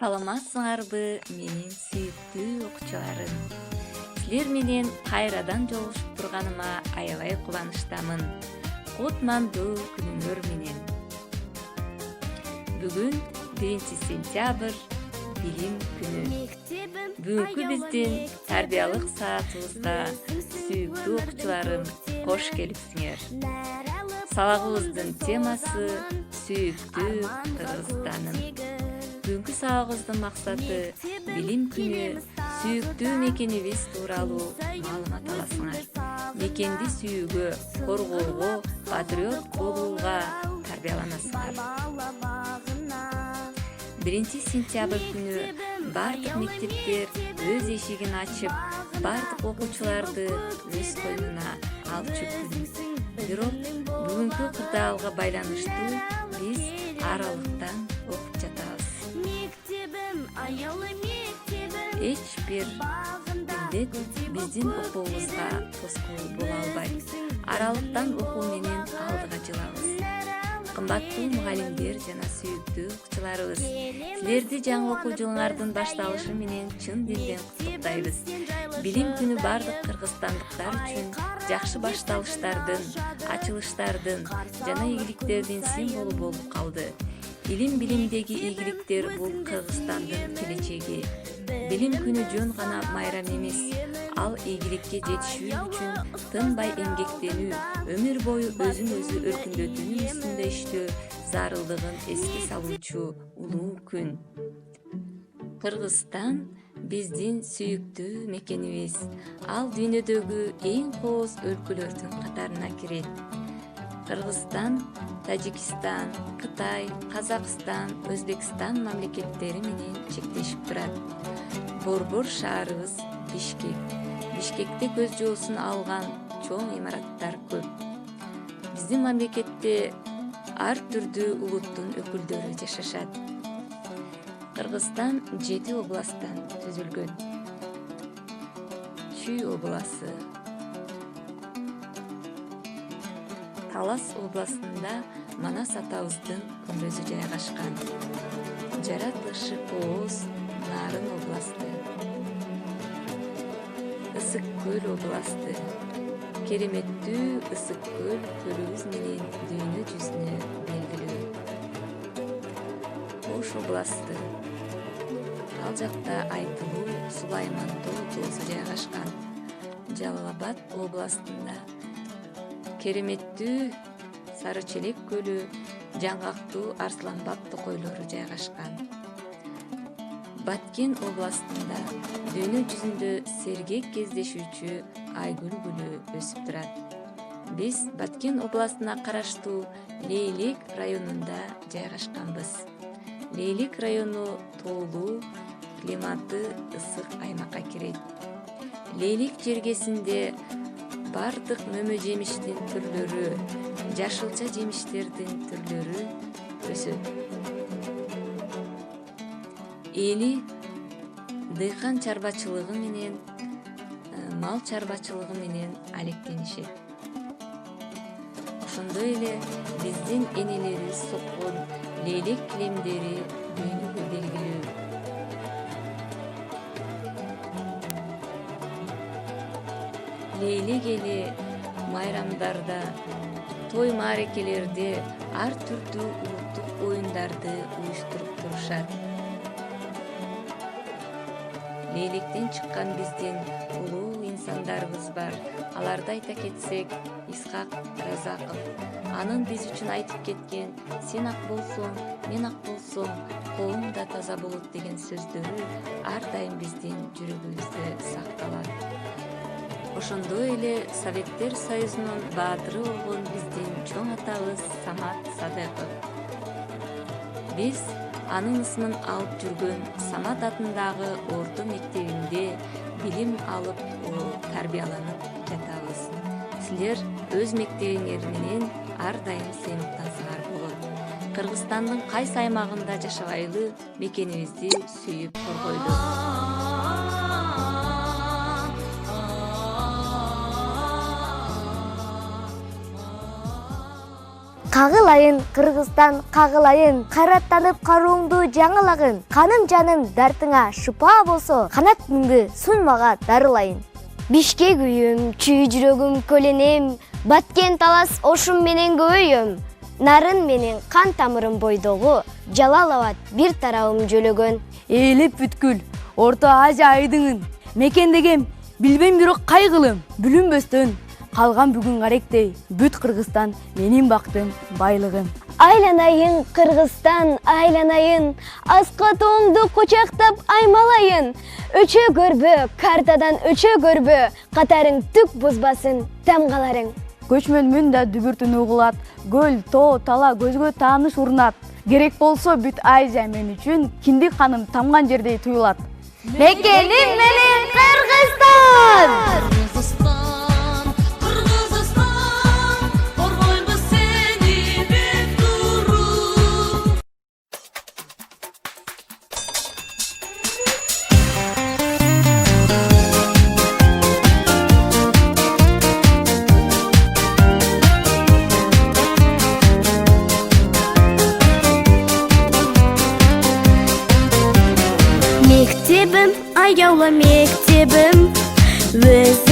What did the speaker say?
Саламатсыңарбы менин сүйүктүү окуучуларым. Силер менен кайрадан жолугушуп турганыма аябай кубанычтамын. Кутмандуу күнүңөр менен. Бүгүн 1-сентябрь билим күнү. Бүгүнкү биздин тарбиялык саатыбызга сүйүктүү окуучуларым кош келипсиңер. Сабагыбыздын темасы сүйүктүү Кыргызстаным. Бүгүнкү сабагыбыздын максаты билим күнү сүйүктүү мекенибиз тууралуу маалымат аласыңар. Мекенди сүйүүгө, коргоого, патриот болууга тарбияланасыңар. 1-сентябрь күнү бардык мектептер өз эшигин ачып, бардык окуучуларды өз койнуна алчу күн. Бирок бүгүнкү кырдаалга байланыштуу биз аралыктан окуп жатабыз. Эч бир илдет биздин окуубузга тоскоол боло албайт. Аралыктан окуу менен алдыга жылабыз. Кымбаттуу мугалимдер жана сүйүктүү окуучуларыбыз, силерди жаңы окуу жылыңардын башталышы менен чын дилден куттуктайбыз. Билим күнү бардык кыргызстандыктар үчүн жакшы башталыштардын, ачылыштардын жана ийгиликтердин символу болуп калды. Билимдеги ийгиликтер бул Кыргызстандын келечеги. Билим күнү жөн гана майрам эмес, ал ийгиликке жетишүү үчүн тынбай эмгектенүү, өмүр бою өзүн өзү өркүндөтүүнүн үстүндө иштөө зарылдыгын эске салуучу улуу күн. Кыргызстан биздин сүйүктүү мекенибиз. Ал дүйнөдөгү эң кооз өлкөлөрдүн катарына кирет. Кыргызстан, Тажикстан, Кытай, Казакстан, Өзбекстан мамлекеттери менен чектешип турат. Борбор шаарыбыз Бишкек. Бишкекте көз жоосун алган чоң имараттар көп. Биздин мамлекетте ар түрдүү улуттун өкүлдөрү жашашат. Кыргызстан 7 областтан түзүлгөн. Чүй обласы, Талас областында Манас атабыздын көмбөзү жайгашкан. Жаратылышы кооз Нарын областы, Ысык көл областы, кереметтүү Ысык көл көлүбүз менен дүйнө жүзүнө белгилүү. Ош областы, ал жакта Айтылуу, Сулаймандуу тоосу жайгашкан. Жалал Абад областында кереметтүү Сарычелек көлү, жаңгактуу Арсланбаб токойлору жайгашкан. Баткен областында дүйнө жүзүндө сергек кездешүүчү Айгүл гүлү өсүп турат. Биз Баткен областына караштуу Лейлек районунда жайгашканбыз. Лейлек району тоолуу, климаты ысык аймакка кирет. Лейлек жергесинде бардык мөмө жемиштин түрлөрү, жашылча жемиштердин түрлөрү өсөт. Эли дыйкан чарбачылыгы менен, мал чарбачылыгы менен алектенишет. Ошондой эле биздин энелерибиз соккон лейлек килемдери дүйнөгө белгилүү. Лейлек эли майрамдарда, той маарекелерде ар түрдүү улуттук оюндарды уюштуруп турушат. Лейлектен чыккан биздин улуу инсандарыбыз бар. Аларды айта кетсек, Исхак Разаков. Анын биз үчүн айтып кеткен "Сен ак болсоң, мен ак болсом, колуң да таза болот" деген сөздөрү ар дайым биздин жүрөгүбүздө сакталат. Ошондой эле Советтер Союзунун баатыры болгон биздин чоң атабыз Самат Садыков. Биз анын ысмын алып жүргөн Самат атындагы орто мектебинде билим алып, тарбияланып жатабыз. Силер өз мектебиңер менен ар дайым сыймыктансаңар болот. Кыргызстандын кайсы аймагында жашабайлы мекенибизди сүйүп коргойлу. Кагылайын Кыргызстан, кагылайын, кайраттанып карооңду жаңылагын. Каным жаным дартыңа шыпа болсо, канат мүңгү сунмага дарылайын. Бишкек үйүм, чүй жүрөгүм көлөнем, баткен талас ошум менен көбөйөм. Нарын менен кан тамырым бойдогу, Жалал-Абад бир тарабым жөлөгөн. Ээлеп бүткүл, Орто Азия айдыңын, мекендегем, билбейм бирок кайгылым, бүлүнбөстөн, калган бүгүн каректей, бүт Кыргызстан менин бактым, байлыгым. Айланайын Кыргызстан, айланайын, аска тоңду кучактап аймалайын. Өчө көрбө, картадан өчө көрбө, катарың түк бузбасын тамгаларың. Көчмөнмүн да дүбүртүн угулат, көл, тоо, тала көзгө тааныш урнат. Керек болсо бүт Азия мен үчүн киндик каным тамган жердей туюлат. Мекеним менен Кыргызстан! Мектебим, аяулы мектебим, өзүң